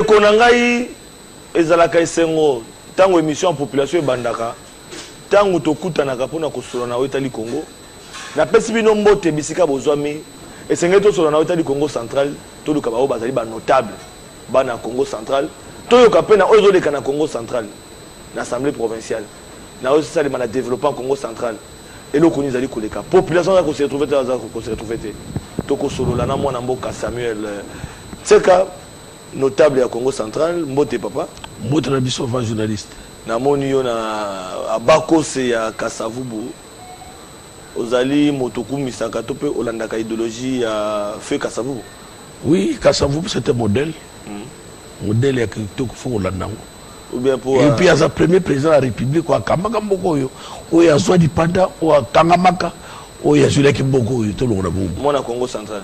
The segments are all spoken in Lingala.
Konangai ezalaka esengo tango émission en population ebandaka tango tokutanaka pona kosola na Otali Congo na pesi bino mbote bisika bozwami esengeli tosola na Otali Congo central toluka bao bazali ba notable bana Congo central toyoka pe na ozoleka na Congo central na assemblée provinciale na osali na développement Congo central et le koni zali koleka population ya ko se retrouver to kosolola na mwana mboka Samuel Tseka notable ya Congo central mbote papa mbote na biso va journaliste na moni yo na abakose ya Kasavubu ozali motoku misaka to pe olandaka idéologie ya feu Kasavubu. Oui, Kasavubu c'était modèle modèle ya kitoko fo olandango ou bien pour et puis as premier président de la République wa kamaka mboko yo oya zwa dipanda o kangamaka oya juleki mboko yo to longona bubu mona Congo central.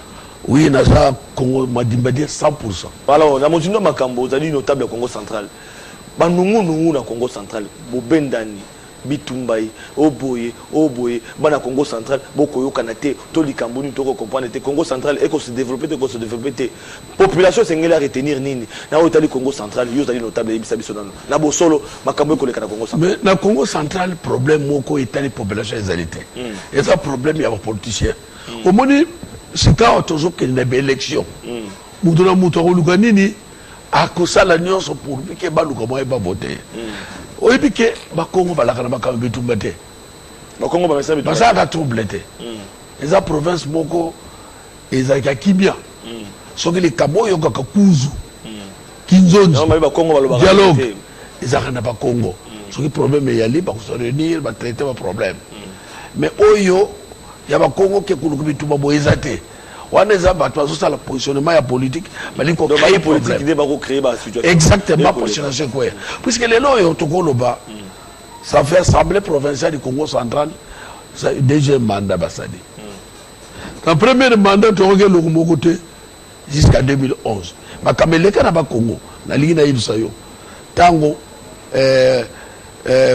Oui, na za Congo madimba 100%. Alors, na motindo makambo ozali notable ya Congo central. Banungu na Congo central, bobendani, bitumbai, oboye, bana Congo central, boko yo kanate, to likamboni to comprendre te Congo central et ko se développer te population sengela retenir nini. Na Otali Congo central, yo zali notable ebisa biso nano. Na bosolo makambo ko leka na Congo central. Mais na Congo central problème moko etali population ezalité. Et ça problème ya ba politicien. Au moni c'est quand toujours qu'il y a une élection. Moudona Moutoro Luganini a causé la nuance pour que Balouka va voter. Au début, Bakongo va la Kanabaka Bitumbate. Bakongo va faire ça. Ça a troublé. Et la province Moko, et ça a Kibia. Ce que les Kaboyo Kakakuzu, Kinzonzi, dialogue, ils n'ont pas Congo. Ce qui est problème, il y a les gens qui se réunissent, ils traiter le problème. Mais Oyo, il y a un Congo qui est tout boisé. On a la positionnement politique, mais il faut créer politique, exactement pour changer quoi. Puisque les lois au Togo ça fait assemblée provinciale du Congo central, c'est deuxième mandat Bassadi. Le premier mandat tu regardes le côté jusqu'à 2011. Mais quand les cas n'a Congo, la ligne naïve sayo, tango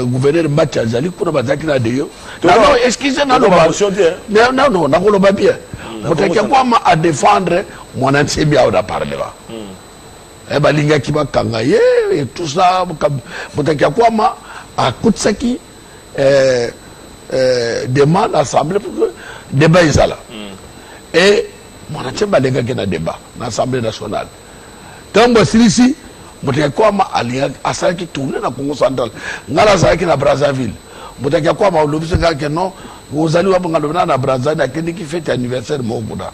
gouverneur Mathias Zali pour bazaki na deyo. Non, excusez-moi, non, na bien. Moi à défendre mon ancien bien on a parlé là. Et balinga qui va kangaye et tout ça, moi à Kutsaki demande l'assemblée pour que débat là. Et mon ancien balinga qui na débat l'assemblée nationale. Tant que ici Moutakiakwama a ça qui tourne dans le Congo central. Ngala ça qui na Brazzaville. Moutakiakwama au lobby que non, vous allez voir na Brazzaville qui fait anniversaire Mobuda.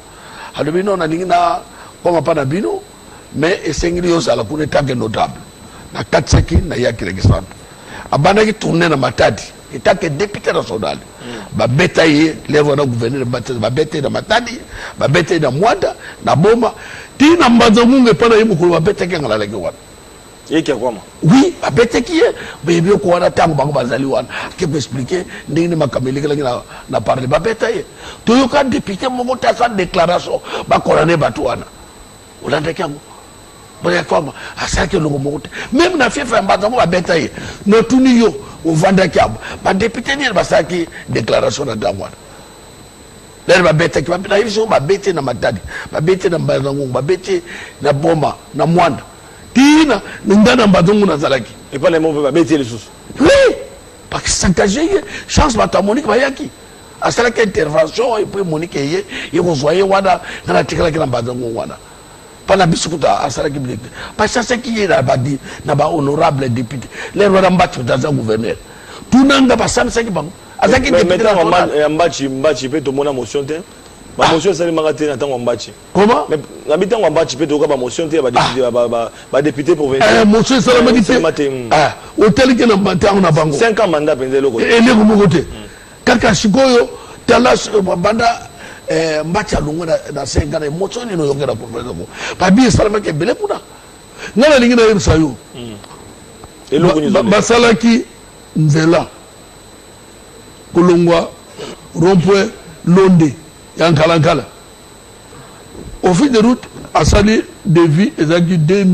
Alors bino na lingina comme pas na bino, mais essengrios à la pour état notable. Na Katsaki na yaki registrant. Abana qui tourne na Matadi, état que député national. Ba betaye levo na gouverneur ba betaye na Matadi, ba betaye na Mwanda, na Boma. Ti na Mbazangunge pana yimu kwa betaye ngala leki wana. Oui, à Bétekié, mais bien qu'on a tant de bazaliwan, qui peut expliquer, n'est pas comme il n'a parlé de Bétaye. Tout le cas, député, mon mot à sa déclaration, ma coroné Batouana. Ou l'un des cas, à ça que l'on monte. Même la fille fait un bâtiment à Bétaye. Notre union, au Vandakab, ma député n'est pas ça qui déclaration de Damouane. Là, ma bête qui m'a bêté dans ma tadi, ma bêté dans Bazangou, ma bêté dans Boma, dans Mwanda. Tina, n'indana mbazungu na zalaki. Et pas les mots va bêter les sous. Oui, parce que s'engager, chance ma Monique Bayaki. À cela qu'intervention et puis Monique et il vous voyez wada dans la tika la mbazungu wada. Pas la biscuita à cela qui me dit. Parce que c'est qui est là-bas dit, n'a-bas honorable député. Les rois d'ambattre dans un gouverneur. Tout n'a pas ça, c'est qui bon. À ça qui député. Mais Mbachi peut te montrer motion. Ma motion c'est le magasin dans Mbachi. Comment? Mais l'habitant Mbachi peut te motion ba député provincial. Motion c'est le magasin. Ah, hôtel qui n'a pas on a bango. 5 ans mandat pendant le côté. Et les goumou côté. Kaka Shikoyo, Talas banda Mbachi alungu na 5 ans motion ni no yongera provincial. Ba bi salama ke bele puna. Ngala lingi na yirsa yo. Et le Basalaki Nzela. Kolongwa Rompwe Londe. Yankalankala. Au fil de route, à salir de vie, ils ont eu 2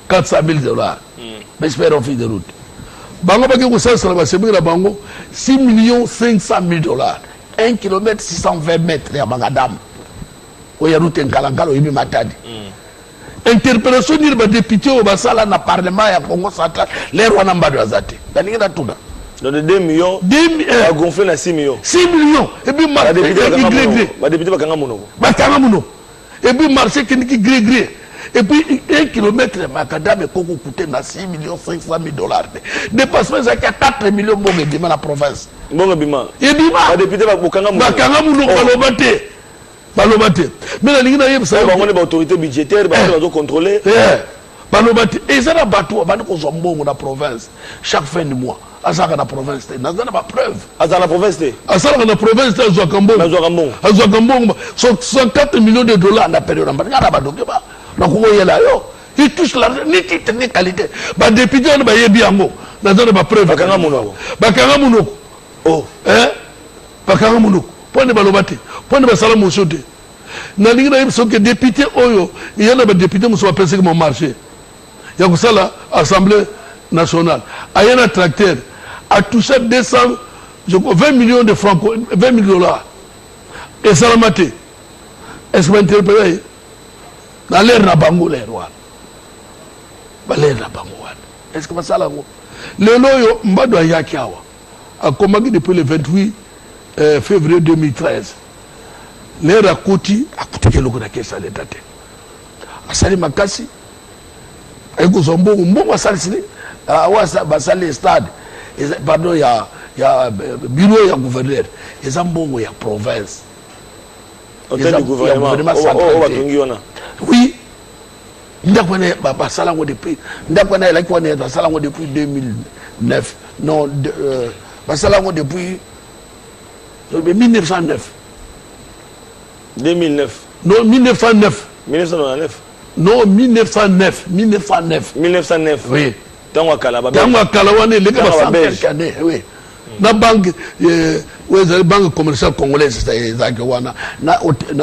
400 000 $. Mais j'espère au fil de route. Bango Baki Koussa Salama, c'est bien la Bango, 6 500 000 $. 1 km 620 mètres, il y a Magadam. Où il y a route en Kalankala, il y a Matadi. interpellation ni ba député au basala na parlement ya Congo central les rwana mbado azate dalinga na tuna donc 2 millions a gonflé na 6 millions 6 millions et puis marché ba député bakanga monoko et puis marché qui gré et puis 1 kilomètre macadam koko coûté na 6 millions 500 000 dollars dépassement ça 4 millions bongo bima la province bongo bima et bima ba député bakanga monoko balobate mais la ligne na yeb ça ba ngone ba autorité budgétaire ba doit contrôler balobate et ça na bato ba ko zombongo na province chaque fin du mois azaka na province na zana ba preuve azaka na province azaka na province azwakambongo 64 millions de dollars na période na ngana ba doke ba na ko yela yo il touche l'argent ni titre ni qualité ba député on ba yebi yango na zana ba preuve bakanga munoko oh bakanga munoko pone balobate pone ba sala motion te na lingi na yebso que député oyo yana ba député muso ba penser que mon marché ya ko sala assemblée nationale ayana tracteur a touché 20 millions de francs 20 000 dollars et salamate est-ce que interpellé na l'air na bango l'air wa ba l'air na bango wa est-ce que basala ngo lelo yo mbado ayaki awa a komaki depuis le 28 février 2013 l'air a koti akutike loko na kesa l'état te asali makasi ay ko zombongo mbongo asali sini awasa basali stade pardon ya bureau ya gouverneur eza mbongo ya province hôtel du gouvernement central oui ndakwana basala ngo depuis ndakwana ela kwana basala ngo depuis 2009 non basala ngo depuis 1909 2009 non 1909 1999 non 1909 oui tango akala wane les gars oui na banque banque commerciale congolaise ezaki wana na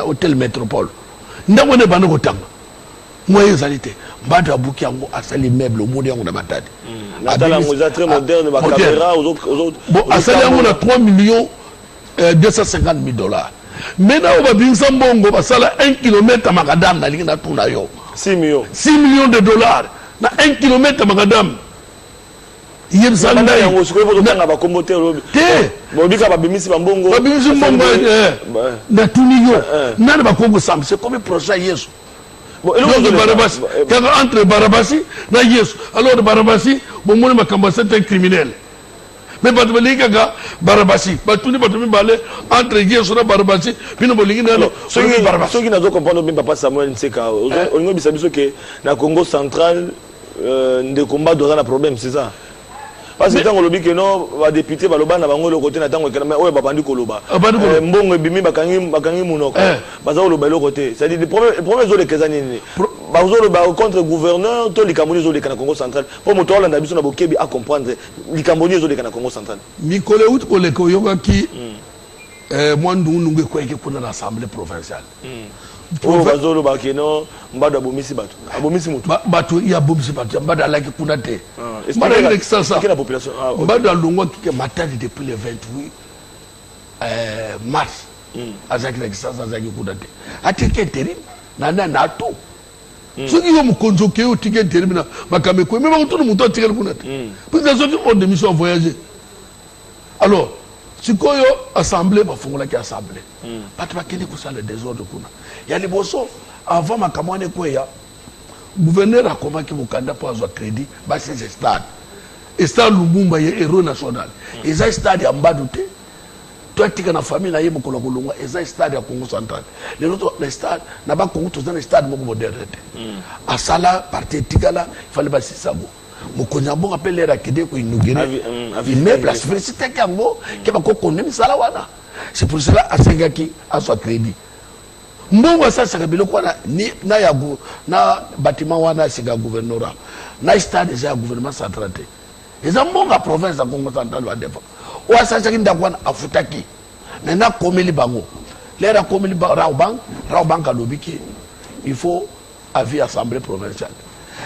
hôtel métropole ndakwana bana kotanga moyen ezalite mbado abuki yango asali meuble omoni yango na matadi natala ngo za très moderne ba caméra aux autres bon asali yango na 3 millions 250 000 dollars maintenant on va bien mbongo basala 1 km makadam na lingi na tuna yo 6 millions de dollars na 1 km makadam yeb sanda yango sikoyo bozo tanga ba kombote lobi te bobika ba bimisi ba mbongo na tuni yo nana ba kongo sam c'est comme projet yesu bon et Barabasi entre Barabasi na yesu alors Barabasi bon mon makamba c'est un criminel mais pas de liga Barabasi pas tout ni pas de balé entre yesu na Barabasi bino bolingi na so qui n'a pas comprendre bien papa Samuel Nseka on ngo bisabiso que na Congo central de combat doit un problème c'est ça parce que tango lobi que non va député ba loba na bango le côté na tango kana oyo ba bandi koloba mbongo bimi bakangi munoko baza loba le côté c'est à dire les problèmes zo le kezani ni ba zo loba contre gouverneur to likamboni zo le kana Congo central pour moto la ndabiso na bokebi à comprendre likamboni zo le kana Congo central mikole ut kole ko yoga ki moi ndungu ko eke kuna na assemblée provinciale pour bazolo ba keno mbado abomisi bato ya bomisi bato mbado alaki kuna te mbado avec ça la population mbado alongwa ki matadi depuis le 28 mars azaki avec ça azaki kuna te atike intérim na to soki yo mukonzo ke yo tike intérim na makame ko même tout le monde tike kuna te parce que soki on démission voyager alors sikoyo assemblée bafongola ki assemblée bato bakende kusala le désordre kuna ya liboso avant makamwane kweya gouverneur akomaki mukanda po azwa crédit basi stade Lumumba ye héros national eza stade ya mbadu te to tika na famille na ye mukolo kolongwa eza stade ya Congo central le stade na ba Congo to na stade moko moderne te asala parti tikala fallait basi sabo mukonya bonga pele ra kide ko inaugurer immeuble félicité kango ke ba ko konni sala wana c'est pour cela asengaki aswa crédit mbongo sasa kabilo kwa na yago na bâtiment wana siga gouvernorat na stade ya gouvernement central te eza mbongo province ya Congo central wa defa o sasa kinda kwa afutaki na komeli bango lera komeli Raobank alobiki il faut avis assemblée provinciale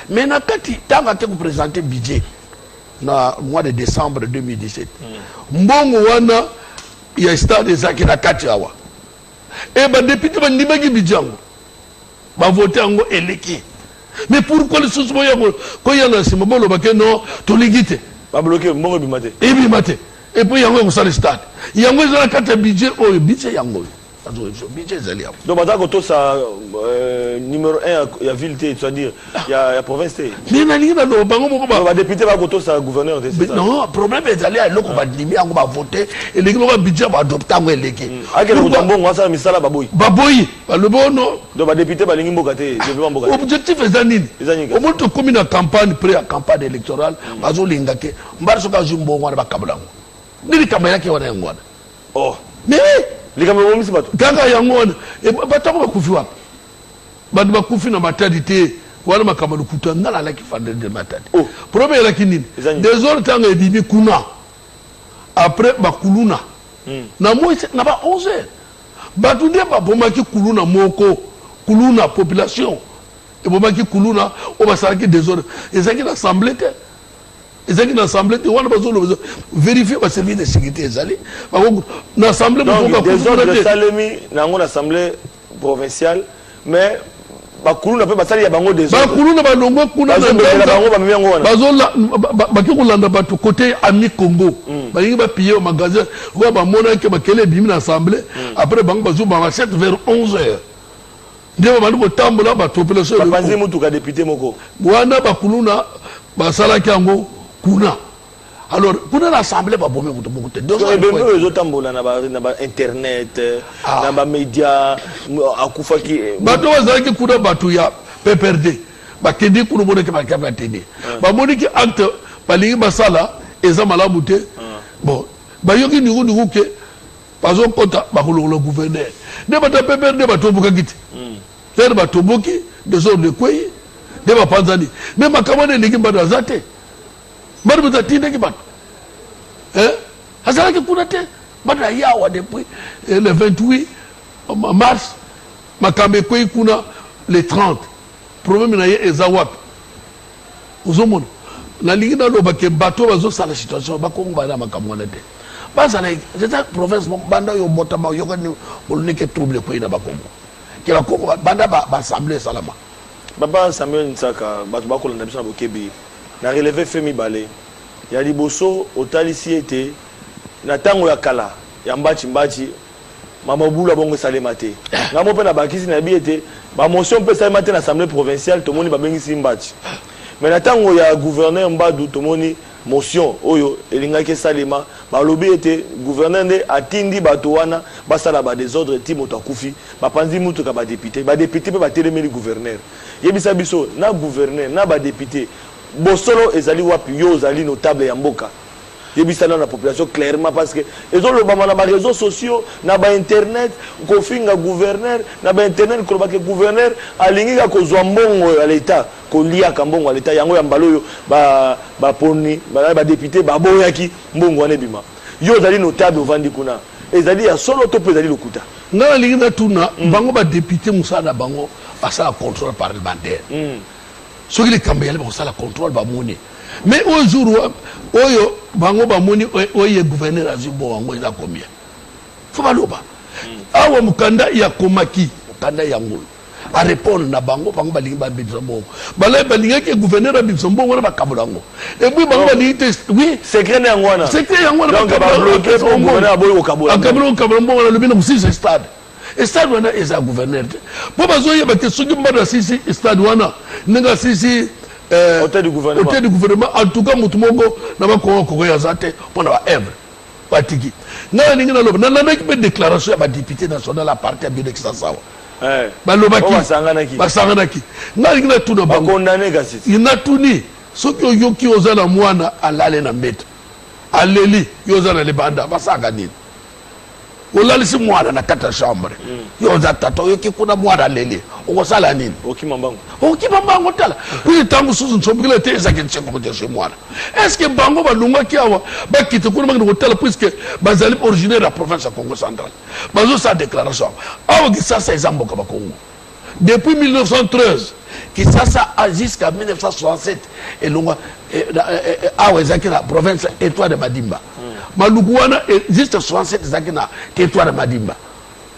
mais na kati tanga te ko présenter budget na mois de décembre 2017 mbongo wana ya stade zaki na kati awa et ba député ba ndimaki bijango ba voter ngo eleki Mais pourquoi les sous quand il y a un simon le baquet non tout ligité pas bloqué bon bimate et bimate et puis il y a un ça le stade il y a un carte budget oh budget yango budget zali donc maintenant que ça numéro 1 il y a ville c'est-à-dire il y a province mais na linga no bango moko ba député ba koto ça gouverneur non problème est allé à loko ba limi yango ba voter et les gros budget ba adopter ngo eleki akele ko tambongo ça misala baboyi ba le bono donc ba député ba lingi mboka te développement mboka objectif ezanini au moins to commune en campagne pré à campagne électorale bazo linga ke mbarso ka jumbo ngwana ba kabulango ndiri kamera ke wana ngwana oh mais likambo bomisi bato kaka yango wana batako bakufi wapi bantu bakufi na matadi te wana makambo lukuta ngala laki fande de matadi problème la kinini des autres temps ebimi kuna après bakuluna na moi na ba 11 heures batu nde babomaki kuluna moko kuluna population ebomaki kuluna o basalaki des autres ezaki l'assemblée te ezaki na assemblée te wana bazolo vérifier ba service de sécurité ezali na assemblée donc des autres salemi na ngona assemblée provinciale mais bakuluna pe basali ya bango des autres bakuluna balongwa kuna na bango ba miyango wana bazola baki kolanda bato côté ami Congo balingi ba piller au magasin wa ba mona ke bakele bimi na assemblée après bango bazo ba 7 vers 11 heures ndeba bandu kotambola ba population ba panzi mutu ka député moko wana bakuluna basalaki yango kuna alors kuna l'assemblée ba bomé mutu beaucoup donc les autres tambola na ba internet na ba média akufaki bato bazalaki kuna bato ya PPRD bakendi kuna boneke bakaba tene ba moniki acte balingi basala eza malamu te bon bayoki niku ke bazo kota bakololo gouverneur ne bata PPRD batobuka kiti tene batobuki des ordres de kwei de bapanzani mais makamane lingi mbado zate mbado butatinde ki bato azalaki kuna te bana yawa depuis le 28 mars makambe kwei kuna le 30 problème na ye ezawap uzomona na lingi na loba ke bato bazo sala situation bakongo bana makambo na te bazala c'est province banda yo botama yo ko ni ke trouble kwei na bakongo ke bakongo banda ba assemblée salama baba Samuel Nsaka bato bakolanda biso na bokebi na relevé femi balé ya liboso otalisi ete na tango ya kala ya mbachi mamabula bongo salema te ngamo pe na bakisi na biete ba motion pe salema te na assemblée provinciale tomoni babengisi mbachi mais na tango ya gouverneur Mbadu tomoni motion oyo elingaki salema balobi ete gouverneur nde atindi bato wana basala ba désordre ti moto akufi bapanzi mutu ka ba député pe batelemeli gouverneur yebisa biso na gouverneur na ba député bosolo ezali wapi yo ozali notable ya mboka yebisa na population clairement parce que ezolobama na ba réseaux sociaux na ba internet kofinga gouverneur na ba internet kolobaka gouverneur alingi ka kozwa mbongo ya l'état kolia ka mbongo ya l'état yango ya mbalo yo ba poni ba député ba boyaki mbongo wana bima yo ozali notable ovandi kuna ezali ya solo to ezali lokuta ngala lingi na tuna bango ba député musala bango basala contrôle parlementaire soki le kambeyali bakosala contrôle bamoni mais au jour oyo bango bamoni oye gouverneur azibo wango eza combien fo baloba awa mukanda ya komaki mukanda ya ngolo a répondre na bango balingi babimisa mbongo balai balingaki gouverneur abimisa mbongo na bakabola yango et puis bango balingi te oui secret na yango wana donc babloqué pour gouverneur aboyi kokabola mbongo na lobi na musisi stade stade wana eza gouverneur te po bazoyeba te soki mbado asisi stade wana ndenge asisi hôtel du gouvernement en tout cas mutu moko na bakongo ya za te mpona baevre batiki ngai ningi naloba nalandaki mpe déclaration ya badéputé national a parti ya bionekisa sawa balobaki basanganaki ngai ningi natuna bango natuni soki oyoki oza na mwana alale na mbeto aleli yo oza na libanda basanga nini olalisi mwana na kati ya chambre yo oza tata oyoki kuna mwana aleli okosala nini okima mbango tala puis ntango susu nsombikila te ezaki nsengo te chez mwana est-ce que bango balungaki awa bakite kuna bakende kotala puisque bazali originaire ya province ya Congo central bazosala déclaration awa Kisasa eza mboka bakongo depuis 1913 Kisasa jusqu'à 1967 elonga awa ezaki na province étoile de Madimba maluku wana juste 67 ezaki na territoire de Madimba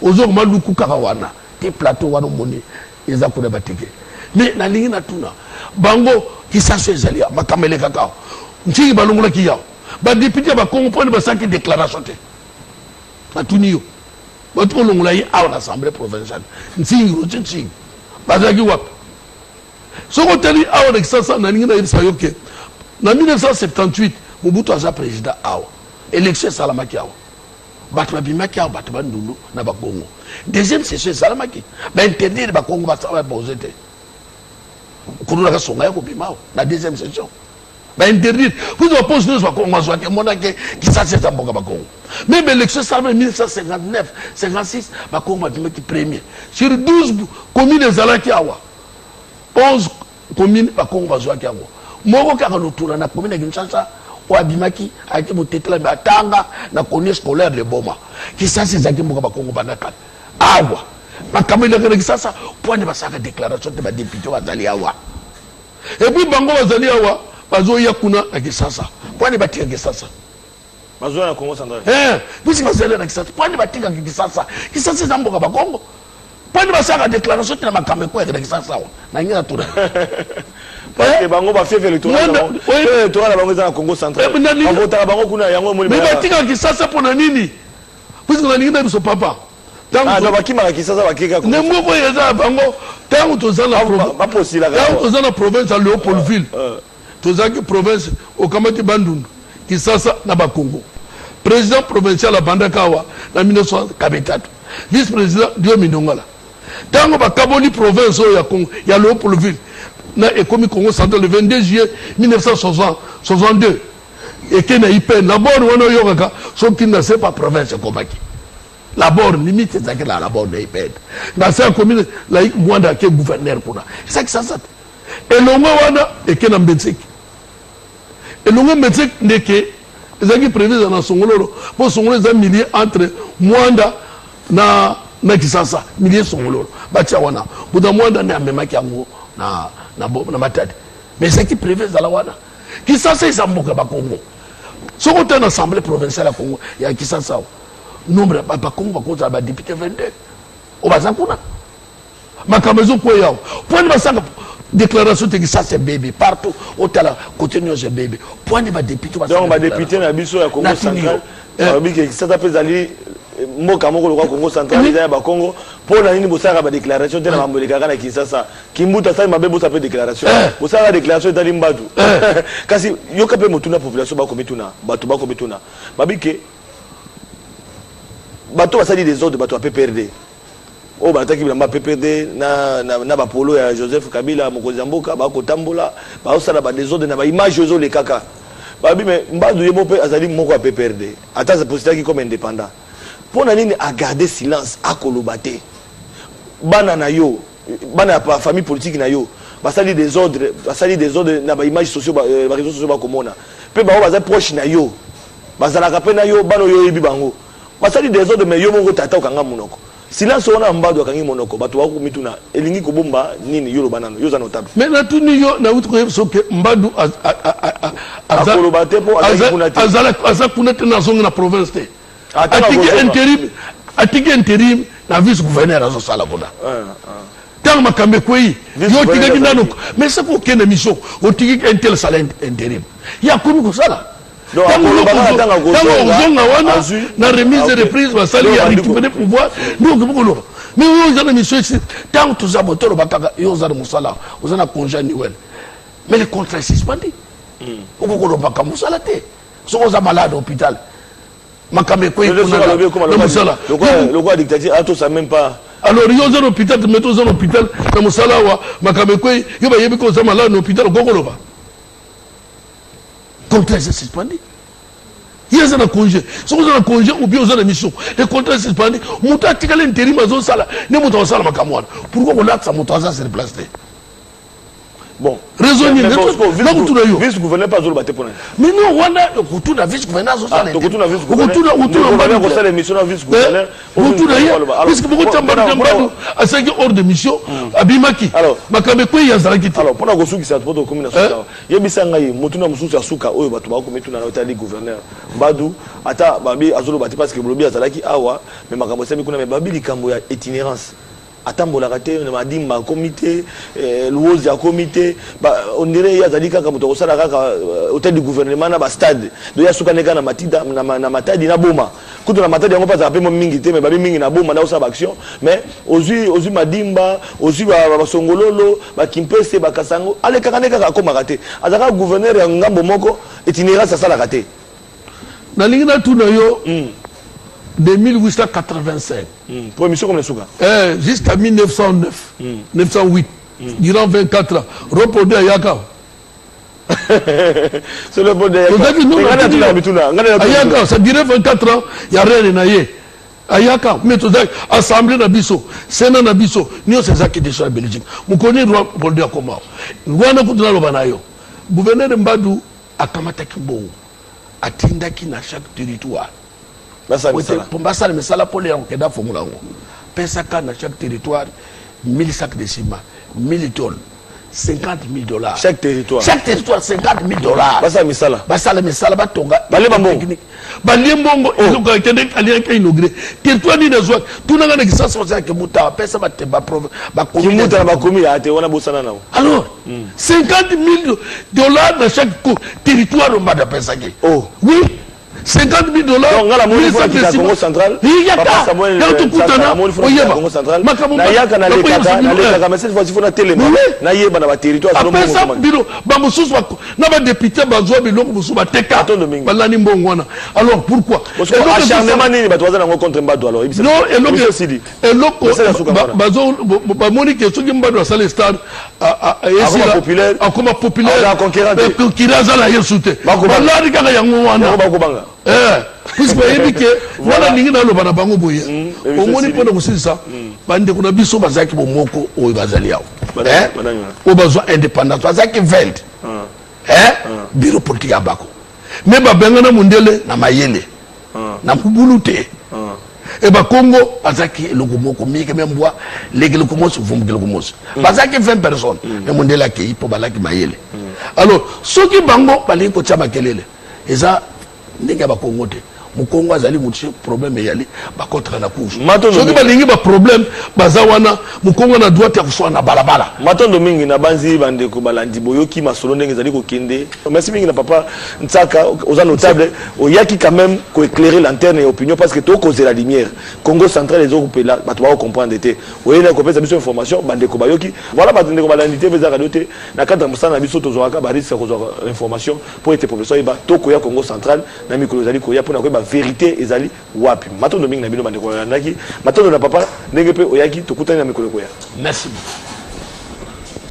ozoko maluku kaka wana te plateau wana moni eza kuna batike mais na lingi na tuna bango kisasa ezalia makamele kakao ntingi balongola kiya ba député ba Congo pone ba saki déclaration te atuniyo ba to longola yi à l'Assemblée provinciale ntingi rotingi bazaki wap soko teli awa de kisasa na lingi na yebisa yoke na 1978 Mobutu aza président awa élection salamaki awa bato babimaki awa bato bandulu na bakongo deuxième session salamaki ba interdire bakongo basala poser te kono la songa ya kobima awa na deuxième session ba interdire vous opposez nous bakongo azwaki monake kisasa za mboka bakongo même élection salamaki 1959 56 bakongo babimaki premier sur 12 communes zalaki awa 11 communes bakongo bazwaki awa moko kaka lutula na commune ya Kinshasa wabimaki ake botetela batanga na colonie scolaire de Boma kisasa zaki mboka bakongo banaka awa makamela kana kisasa point basaka déclaration de ba député wazali awa et puis bango wazali awa bazoya kuna na kisasa point batika kisasa bazoya na Congo central puisque bazali na kisasa point batika kisasa kisasa za mboka bakongo point basaka déclaration de makameko ya kisasa na ngina tuna parce que bango ba fief électoral na bango za Congo central bavota bango kuna yango moli mais batika kisasa pona nini puisque na ngina biso papa tango bakima kisasa bakika ne moko yeza bango tango tozana ba posila tango tozana province à Léopoldville tozaki province au Kamati Bandundu kisasa na bakongo président provincial Bandakawa na 1943 vice président Dio Mindongala tango bakaboli province ya Congo ya Léopoldville na ekomi Congo central le 22 juillet 1962 et que na ipe na bord wana yokaka soki na c'est pas province komaki la bord limite zaki la bord de ipe na c'est commune la mwanda ke gouverneur kuna c'est ça qui ça et longo wana et que na mbetseki et longo mbetseki ndeke zaki prévu na songololo pour songolo za millier entre mwanda na Kisasa millier songololo bacha wana buda mwanda na memaki yango na matadi mais c'est qui prévu za la wana Kisasa izamboka ba Congo soko te na assemblée provinciale ya Congo ya Kisasa nombre ba Congo ba koza ba député 22 o bazakuna makamezo ko yao point basanga déclaration de Kisasa bébé partout au tala côté nous bébé point ba député donc ba député na biso ya Congo central ba ki Kisasa pezali mboka moko lokwa Congo central ya ba Congo pona nini bosaka ba déclaration te na mamboleka kana Kinshasa kimbuta sa mabe bosa pe déclaration bosaka déclaration etali mbadu kasi yoka pe motuna population ba komituna bato ba komituna babike bato basali des ordres bato ba PPRD o bataki bilamba PPRD na ba polo ya Joseph Kabila mokozi mboka ba kotambola ba osala ba des ordres na ba image ozo le kaka babi mais mbadu yebo pe azali moko ya PPRD ata se postaki comme indépendant pona nini a garder silence a kolobate bana na yo bana pa famille politique na yo basali des ordres na ba image sociaux ba réseaux sociaux ba komona pe ba baza proche na yo bazalaka pe na yo bano yo yebi bango basali des ordres mais yo mongo tata okanga monoko silence ona mbado akangi monoko bato ba komituna elingi kobomba nini yo lobanano yo za notable mais na tuni yo na utu ko so ke mbadu kolobate po azala kunete na zonga na province te atiki intérim na vice gouverneur azo sala bona tant makambe kwei yo tigaki nano mais c'est pour quelle mission o tigi intel sala intérim ya komi ko sala tango wana na remise de reprise basali ya récupérer pouvoir donc bokolo mais yo zana mission ici tant tout ça botolo bakaka yo zana musala ozana congé annuel mais le contrat est suspendu okokolo bakaka musala te soko za malade au hôpital makambe ko le quoi dictature a tout ça même pas alors yo zana hôpital te meto zana hôpital na musala wa makambe ko yo ba yebi ko za malade au hôpital okokolo ba contrat est suspendu. Il y a un congé. Si vous avez un congé ou bien vous avez une mission, le contrat est suspendu. Mouta tika l'intérim à zone sala. Ne mouta au sala makamouane. Pourquoi on a ça mouta ça se replace? Bon. Raisonner. Vice gouverneur pas zolo baté pour nous. Mais non, on a retour à vice gouverneur zone sala. Retour à vice gouverneur. Retour à l'émission à vice gouverneur. Retour à. Parce que beaucoup de temps à 5 heures de mission abimaki. Alors, makambe ko ya zala kiti. Alors, pour na gosu qui s'est pour commune nationale. Yebisanga yi mutuna mususu asuka oyo bato ba kometuna na hôtel gouverneur. Mbadu ata babi azolo baté parce que blobi azalaki awa mais makambo sami kuna mais babi likambo ya itinérance. atambolaka te madimba comité luozi ya comité on dirait ya zalika kama mutokosala kaka hôtel du gouvernement na ba stade do ya suka neka na matida na matadi na boma kuto na matadi yango pa za pemo mingi te mais ba mingi na boma na osa ba action mais ozui madimba ozui ba songololo ba kimpese ba kasango ale kaka neka ko makate azaka gouverneur ya ngambo moko itinéraire ça sala kate na lingina tuna yo de 1885 pour émission comme le souka jusqu'à 1909 908 durant 24 ans reporté à Yaka c'est le bon de Yaka ça dirait 24 ans il y a rien naie Ayaka mais tout ça assemblée na biso sénat na biso ni c'est ça qui déjà en Belgique vous connaissez roi Bolde Akoma rwanda kutuna lobana yo gouverneur Mbadou akamata kibongo atindaki na chaque territoire Basal Mesala pour les enquêtes formula. Pesaka dans chaque territoire 1000 sacs de ciment, 1000 tonnes, $50 000. Chaque territoire. Chaque territoire, $50 000. Basal Mesala. Basal Mesala, Batonga. Balembongo. Balembongo, ils ont gagné un inauguré. Territoire ni des autres. Tout le monde qui s'en sort avec Mouta, Pesa Bateba, Mouta Bakomi, a été on a bossana. Alors, $50 000 dans chaque territoire au Madapesaki. Oh. Oui. $50 000. Donc, la monnaie de Congo central. Il y a pas. Il y a tout Congo central. Na yaka na lekaka, mais cette fois-ci il faut na télé. Na yeba na ba territoire sur le monde. Après ça, biro, ba mususu na ba député bazwa biloko mususu ba teka. Balani mbongwana. Alors pourquoi? Acharnement ni ba toza na contre Mbadou alors. Non, et loko bazo ba moni que soki Mbadou a salé stade a populaire. Comme populaire. A conquérant. Qui raza la yesoute. Balani kaka yango wana. Puisque éviter voilà n'ingina lo bana bango boye au moni pona kusisa bande kuna biso bazaki bomoko o bazali yawo o bazwa indépendance bazaki veld bureau politique ya bako mais ba bengana mundele na mayele na mbulute et ba Congo bazaki logomoko mike membwa légel komoso vumgel komoso bazaki 20 personnes et mundele ki po balaki mayele alors soki bango bali ko tshaba kelele eza ndenge ba Congo te Mukongo azali muti problème yali ba contre na couche soki balingi ba problème bazawana Mukongo na droit ya kuswa na balabala matondo mingi na banzi bande ko balandi boyoki masolo ndenge zali ko kende merci mingi na papa Ntsaka aux notable oyaki quand même ko éclairer l'antenne et opinion parce que to causer la lumière Congo central les autres là ba to ba comprendre été oyena ko pesa biso information bande ko bayoki voilà bande ko balandi te veza radio te na cadre musana biso to zoaka ba risque ko zo information pour être professeur ba to ko ya Congo central na mikolo zali ko ya pona ko vérité ezali wapi matondo mingi na bino bande ko yanaki matondo na papa ndenge pe oyaki tokutani na mikolo ko ya merci beaucoup.